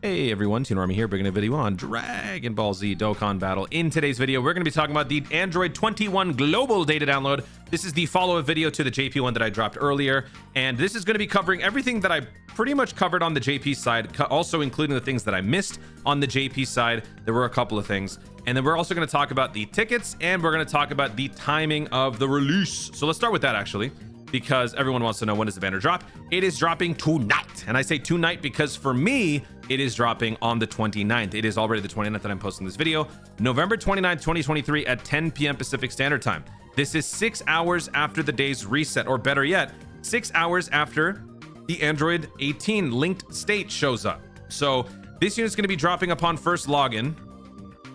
Hey everyone, Team Army here, bringing a video on Dragon Ball Z Dokkan Battle. In today's video, we're going to be talking about the Android 21 global data download. This is the follow-up video to the JP one that I dropped earlier, and this is going to be covering everything that I pretty much covered on the JP side, also including the things that I missed on the JP side. There were a couple of things, and then we're also going to talk about the tickets, and we're going to talk about the timing of the release. So let's start with that, actually, because everyone wants to know, when does the banner drop? It is dropping tonight. And I say tonight because for me, it is dropping on the 29th. It is already the 29th that I'm posting this video. November 29th, 2023 at 10 p.m. Pacific Standard Time. This is 6 hours after the day's reset, or better yet, 6 hours after the Android 18 linked state shows up. So this unit's going to be dropping upon first login.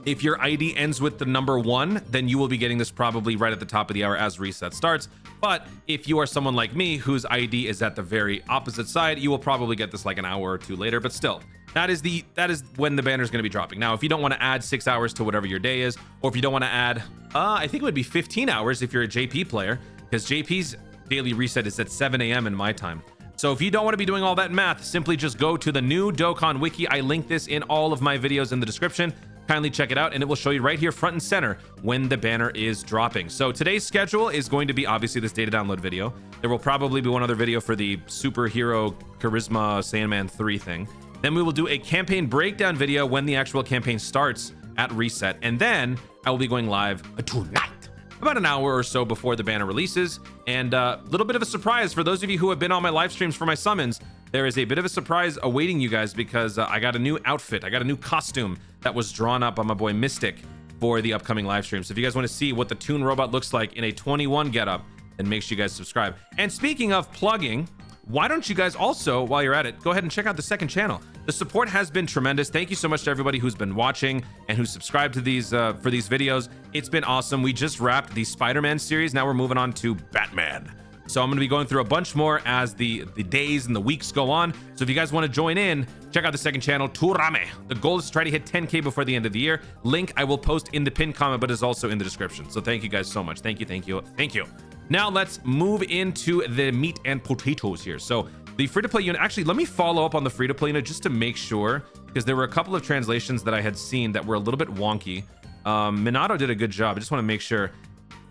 If your ID ends with the number 1, then you will be getting this probably right at the top of the hour as reset starts. But if you are someone like me whose ID is at the very opposite side, you will probably get this like an hour or two later. But still, that is when the banner is going to be dropping. Now, if you don't want to add 6 hours to whatever your day is, or if you don't want to add, I think it would be 15 hours if you're a JP player, because JP's daily reset is at 7 a.m. in my time. So if you don't want to be doing all that math, simply just go to the new Dokkan Wiki. I link this in all of my videos in the description. Kindly check it out, and it will show you right here front and center when the banner is dropping. So today's schedule is going to be obviously this data download video. There will probably be one other video for the superhero charisma Sandman 3 thing. Then we will do a campaign breakdown video when the actual campaign starts at reset. And then I will be going live tonight, about an hour or so before the banner releases. And a little bit of a surprise for those of you who have been on my live streams for my summons. There is a bit of a surprise awaiting you guys because I got a new outfit. I got a new costume that was drawn up by my boy Mystic for the upcoming live stream. So if you guys want to see what the Toon Robot looks like in a 21 getup, then make sure you guys subscribe. And speaking of plugging, why don't you guys also, while you're at it, go ahead and check out the second channel. The support has been tremendous. Thank you so much to everybody who's been watching and who's subscribed to these for these videos. It's been awesome. We just wrapped the Spider-Man series. Now we're moving on to Batman. So I'm going to be going through a bunch more as the days and the weeks go on. So if you guys want to join in, check out the second channel, Turame. The goal is to try to hit 10K before the end of the year. Link I will post in the pinned comment, but is also in the description. So thank you guys so much. Thank you, thank you, thank you. Now let's move into the meat and potatoes here. So the free-to-play unit, actually, let me follow up on the free-to-play unit just to make sure, because there were a couple of translations that I had seen that were a little bit wonky. Minato did a good job. I just want to make sure.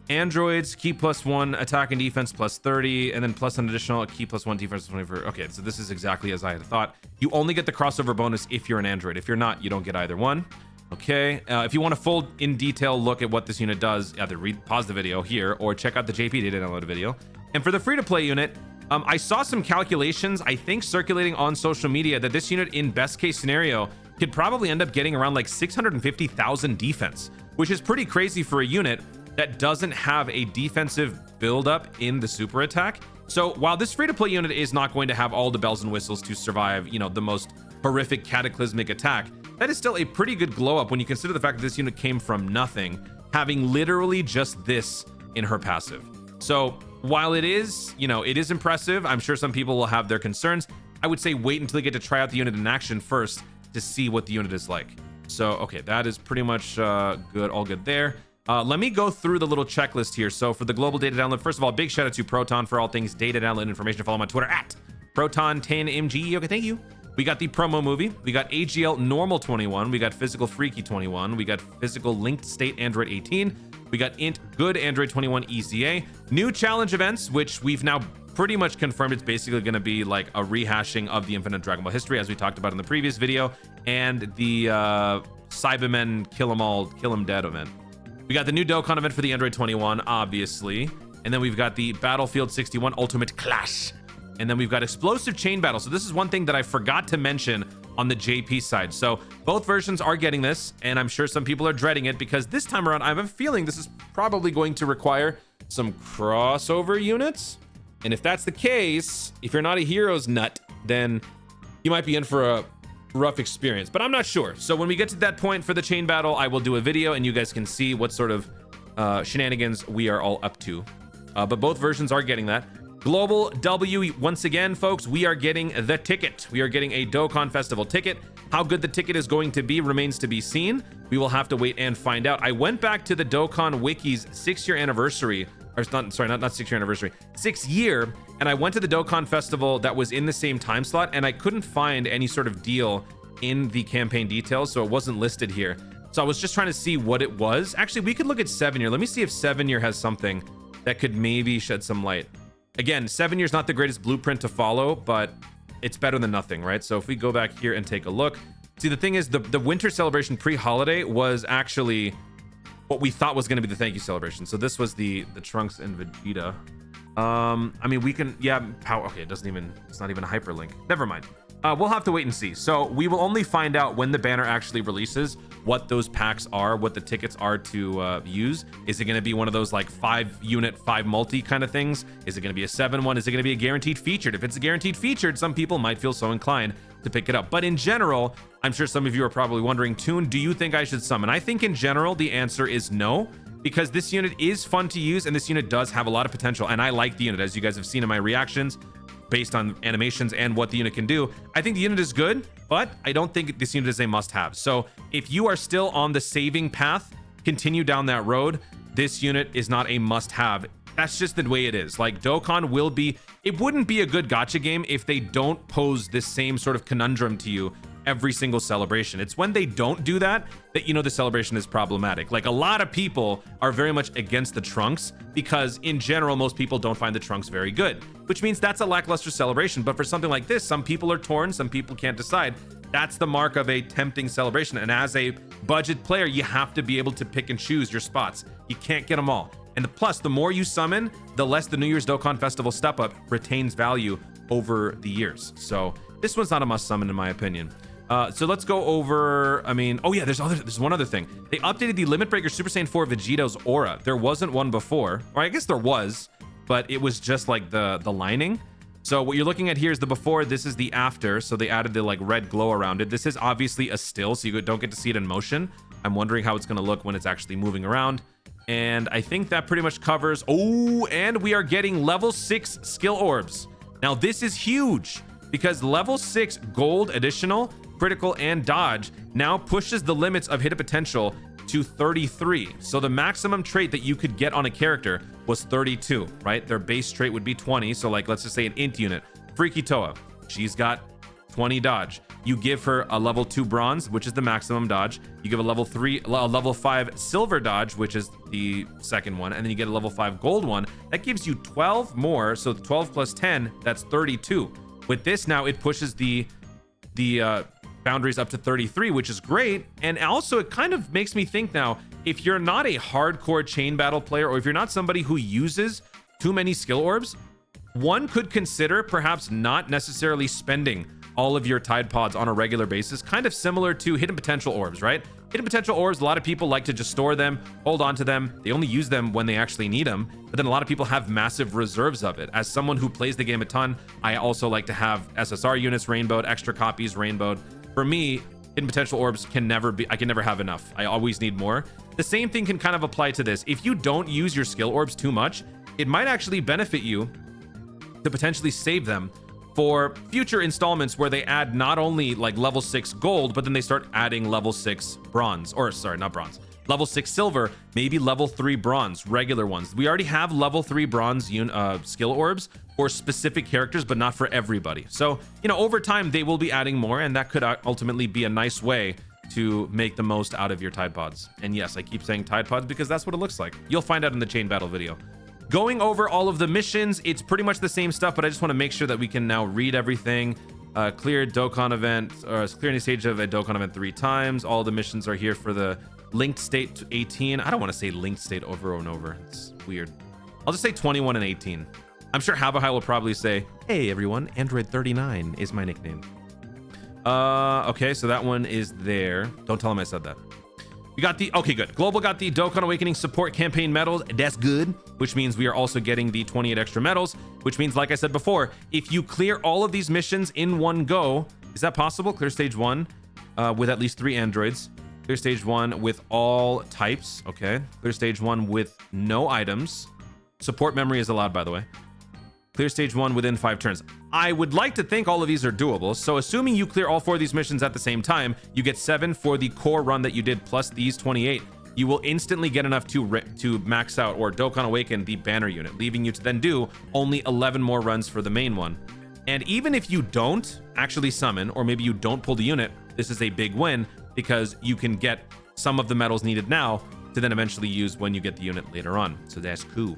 Androids, key +1, attack and defense +30, and then plus an additional key +1, defense +24. Okay, so this is exactly as I had thought. You only get the crossover bonus if you're an Android. If you're not, you don't get either one. Okay, if you want a full in detail look at what this unit does, either pause the video here or check out the JP data download video. And for the free-to-play unit, I saw some calculations, I think circulating on social media, that this unit in best case scenario could probably end up getting around like 650,000 defense, which is pretty crazy for a unit that doesn't have a defensive buildup in the super attack. So while this free-to-play unit is not going to have all the bells and whistles to survive, you know, the most horrific cataclysmic attack, that is still a pretty good glow up when you consider the fact that this unit came from nothing, having literally just this in her passive. So while it is, you know, it is impressive, I'm sure some people will have their concerns. I would say wait until you get to try out the unit in action first to see what the unit is like. So, okay, that is pretty much good, all good there. Let me go through the little checklist here. So for the global data download, first of all, big shout out to Proton for all things data download information. Follow him on Twitter at Proton10MG. Okay, thank you. We got the promo movie. We got AGL normal 21. We got physical freaky 21. We got physical linked state Android 18. We got int good Android 21 ECA. New challenge events, which we've now pretty much confirmed it's basically going to be like a rehashing of the Infinite Dragon Ball history, as we talked about in the previous video, and the Cybermen Kill 'em All, Kill 'em Dead event. We got the new Dokkan event for the Android 21, obviously. And then we've got the Battlefield 61 Ultimate Clash. And then we've got Explosive Chain Battle. So this is one thing that I forgot to mention on the JP side. So both versions are getting this, and I'm sure some people are dreading it because this time around, I have a feeling this is probably going to require some crossover units. And if that's the case, if you're not a Heroes nut, then you might be in for a rough experience, but I'm not sure. So when we get to that point for the chain battle, I will do a video and you guys can see what sort of shenanigans we are all up to. But both versions are getting that. Global W, once again, folks, we are getting the ticket. We are getting a Dokkan Festival ticket. How good the ticket is going to be remains to be seen. We will have to wait and find out. I went back to the Dokkan Wiki's 6-year anniversary, or not 6-year anniversary, 6th year, and I went to the Dokkan Festival that was in the same time slot, and I couldn't find any sort of deal in the campaign details, so it wasn't listed here. So I was just trying to see what it was. Actually, we could look at 7-year. Let me see if 7-year has something that could maybe shed some light. Again, 7-year is not the greatest blueprint to follow, but it's better than nothing, right? So if we go back here and take a look, see, the thing is, the winter celebration pre-holiday was actually what we thought was going to be the thank you celebration. So this was the Trunks and Vegeta. I mean, we can, yeah, okay, it's not even a hyperlink. Never mind. We'll have to wait and see. So we will only find out when the banner actually releases what those packs are, what the tickets are to use. Is it going to be one of those like 5-unit, 5 multi kind of things? Is it going to be a 7 one? Is it going to be a guaranteed featured? If it's a guaranteed featured, some people might feel so inclined to pick it up. But in general, I'm sure some of you are probably wondering, Toon, do you think I should summon? I think in general, the answer is no, because this unit is fun to use and this unit does have a lot of potential. And I like the unit, as you guys have seen in my reactions, based on animations and what the unit can do. I think the unit is good, but I don't think this unit is a must-have. So if you are still on the saving path, continue down that road. This unit is not a must-have. That's just the way it is. Like, Dokkan will be, it wouldn't be a good gacha game if they don't pose this same sort of conundrum to you every single celebration. It's when they don't do that that you know the celebration is problematic. Like, a lot of people are very much against the Trunks because in general most people don't find the Trunks very good, which means that's a lackluster celebration. But for something like this, some people are torn, some people can't decide. That's the mark of a tempting celebration, and as a budget player you have to be able to pick and choose your spots. You can't get them all. And plus, the more you summon, the less the New Year's Dokkan Festival step up retains value over the years. So this one's not a must summon in my opinion. So let's go over, I mean, oh yeah, there's one other thing. They updated the Limit Breaker Super Saiyan 4 Vegito's aura. There wasn't one before, or I guess there was, but it was just like the lining. So what you're looking at here is the before, this is the after. So they added the like red glow around it. This is obviously a still, so you don't get to see it in motion. I'm wondering how it's gonna look when it's actually moving around. And I think that pretty much covers, oh, and we are getting level 6 skill orbs. Now this is huge because level 6 gold additional, critical, and dodge now pushes the limits of hit potential to 33. So the maximum trait that you could get on a character was 32, right? Their base trait would be 20. So like, let's just say an int unit, Freaky Toa, she's got 20 dodge. You give her a level 2 bronze, which is the maximum dodge. You give a level 5 silver dodge, which is the second one. And then you get a level 5 gold one. That gives you 12 more. So 12 plus 10, that's 32. With this now, it pushes the boundaries up to 33, which is great. And also it kind of makes me think now, if you're not a hardcore chain battle player, or if you're not somebody who uses too many skill orbs, one could consider perhaps not necessarily spending all of your Tide Pods on a regular basis, kind of similar to hidden potential orbs, right? Hidden potential orbs, a lot of people like to just store them, hold on to them. They only use them when they actually need them. But then a lot of people have massive reserves of it. As someone who plays the game a ton, I also like to have SSR units rainbowed, extra copies rainbowed. For me, hidden potential orbs can never be, I can never have enough. I always need more. The same thing can kind of apply to this. If you don't use your skill orbs too much, it might actually benefit you to potentially save them for future installments where they add not only like level 6 gold, but then they start adding level 6 bronze, or sorry, not bronze, level 6 silver, maybe level 3 bronze, regular ones. We already have level 3 bronze skill orbs for specific characters, but not for everybody. So, you know, over time they will be adding more, and that could ultimately be a nice way to make the most out of your Tide Pods. And yes, I keep saying Tide Pods because that's what it looks like. You'll find out in the chain battle video. Going over all of the missions, it's pretty much the same stuff, but I just want to make sure that we can now read everything. Clear Dokkan event, or clear any stage of a Dokkan event 3 times. All the missions are here for the linked state to 18. I don't want to say linked state over and over. It's weird. I'll just say 21 and 18. I'm sure Habahai will probably say, hey everyone, Android 39 is my nickname. Okay, so that one is there. Don't tell him I said that. We got the, okay, good. Global got the Dokkan Awakening support campaign medals. That's good, which means we are also getting the 28 extra medals, which means, like I said before, if you clear all of these missions in one go, is that possible? Clear stage 1 with at least 3 androids. Clear stage 1 with all types. Okay. Clear stage 1 with no items. Support memory is allowed, by the way. Clear stage 1 within 5 turns. I would like to think all of these are doable. So assuming you clear all 4 of these missions at the same time, you get 7 for the core run that you did plus these 28. You will instantly get enough to max out or Dokkan Awaken the banner unit, leaving you to then do only 11 more runs for the main one. And even if you don't actually summon, or maybe you don't pull the unit, this is a big win because you can get some of the medals needed now to then eventually use when you get the unit later on. So that's cool.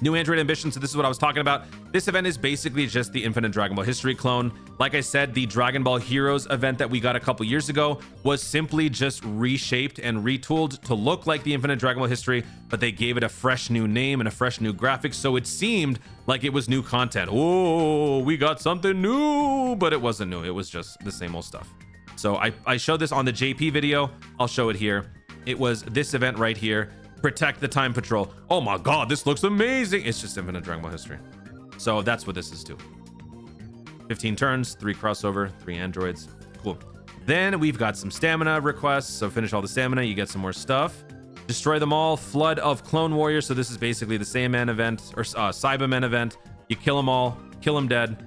New Android ambition. So this is what I was talking about. This event is basically just the Infinite Dragon Ball History clone. Like I said, the Dragon Ball Heroes event that we got a couple years ago was simply just reshaped and retooled to look like the Infinite Dragon Ball History, but they gave it a fresh new name and a fresh new graphics. So it seemed like it was new content. Oh, we got something new, but it wasn't new. It was just the same old stuff. So I showed this on the JP video. I'll show it here. It was this event right here. Protect the Time Patrol. Oh my god, this looks amazing. It's just Infinite Dragon Ball History. So that's what this is too. 15 turns, 3 crossover, 3 androids. Cool. Then we've got some stamina requests. So finish all the stamina, you get some more stuff. Destroy them all. Flood of Clone Warriors. So this is basically the Saiyaman event or Cyberman event. You kill them all, kill them dead.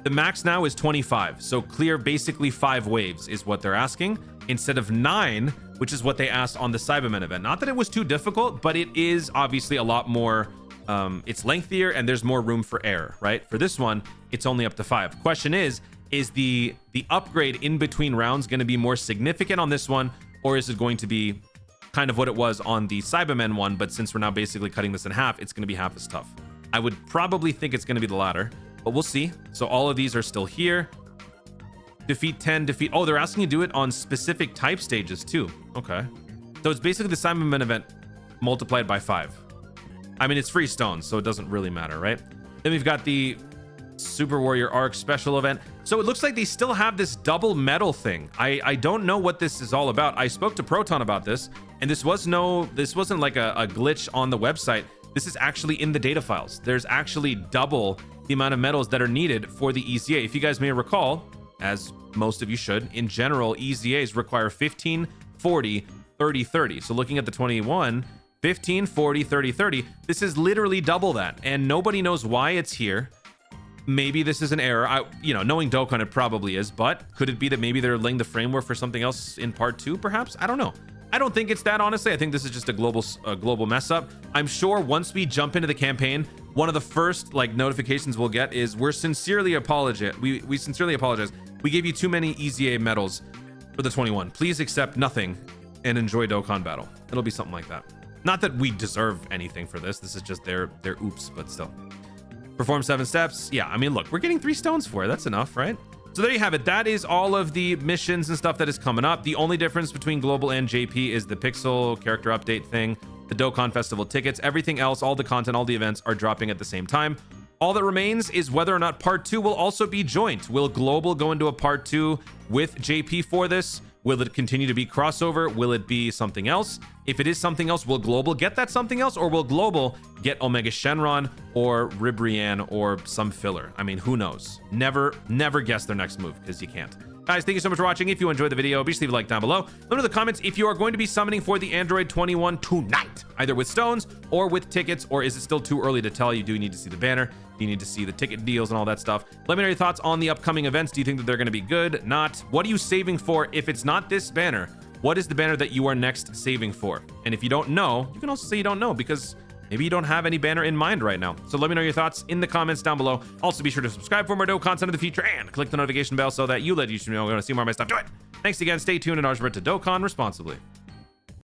The max now is 25. So clear basically 5 waves is what they're asking instead of 9, which is what they asked on the Cyberman event. Not that it was too difficult, but it is obviously a lot more, it's lengthier and there's more room for error, right? For this one, it's only up to 5. Question is the upgrade in between rounds going to be more significant on this one, or is it going to be kind of what it was on the Cybermen one, but since we're now basically cutting this in half, it's going to be half as tough? I would probably think it's going to be the latter, but we'll see. So all of these are still here. Defeat 10, defeat... Oh, they're asking you to do it on specific type stages too. Okay. So it's basically the Cyberman event multiplied by 5. I mean, it's free stones, so it doesn't really matter, right? Then we've got the Super Warrior Arc special event. So it looks like they still have this double medal thing. I don't know what this is all about. I spoke to Proton about this, and this wasn't like a glitch on the website. This is actually in the data files. There's actually double the amount of medals that are needed for the EZA. If you guys may recall, as most of you should, in general, EZAs require 15, 40, 30, 30. So looking at the 21, 15, 40, 30, 30, this is literally double that. And nobody knows why it's here. Maybe this is an error. Knowing Dokkan, it probably is, but could it be that maybe they're laying the framework for something else in part 2, perhaps? I don't know. I don't think it's that, honestly. I think this is just a global mess up. I'm sure once we jump into the campaign, one of the first notifications we'll get is we sincerely apologize. We sincerely apologize. We gave you too many EZA medals for the 21. Please accept nothing and enjoy Dokkan Battle. It'll be something like that. Not that we deserve anything for this. This is just their oops, but still. Perform 7 steps. Yeah, I mean, look, we're getting 3 stones for it. That's enough, right? So there you have it. That is all of the missions and stuff that is coming up. The only difference between Global and JP is the Pixel character update thing, the Dokkan Festival tickets. Everything else, all the content, all the events are dropping at the same time. All that remains is whether or not part 2 will also be joint. Will Global go into a part 2 with JP for this? Will it continue to be crossover? Will it be something else? If it is something else, will Global get that something else? Or will Global get Omega Shenron or Ribrianne or some filler? I mean, who knows? Never guess their next move, because you can't. Guys, thank you so much for watching. If you enjoyed the video, be sure to leave a like down below. Let me know in the comments if you are going to be summoning for the Android 21 tonight, either with stones or with tickets, or is it still too early to tell? You do need to see the banner. You need to see the ticket deals and all that stuff. Let me know your thoughts on the upcoming events. Do you think that they're going to be good? Not? What are you saving for? If it's not this banner, what is the banner that you are next saving for? And if you don't know, you can also say you don't know, because maybe you don't have any banner in mind right now. So let me know your thoughts in the comments down below. Also, be sure to subscribe for more dope content in the future and click the notification bell so that you let YouTube know when I see more of my stuff. Do it. Thanks again. Stay tuned and Orbs to Dokkan responsibly.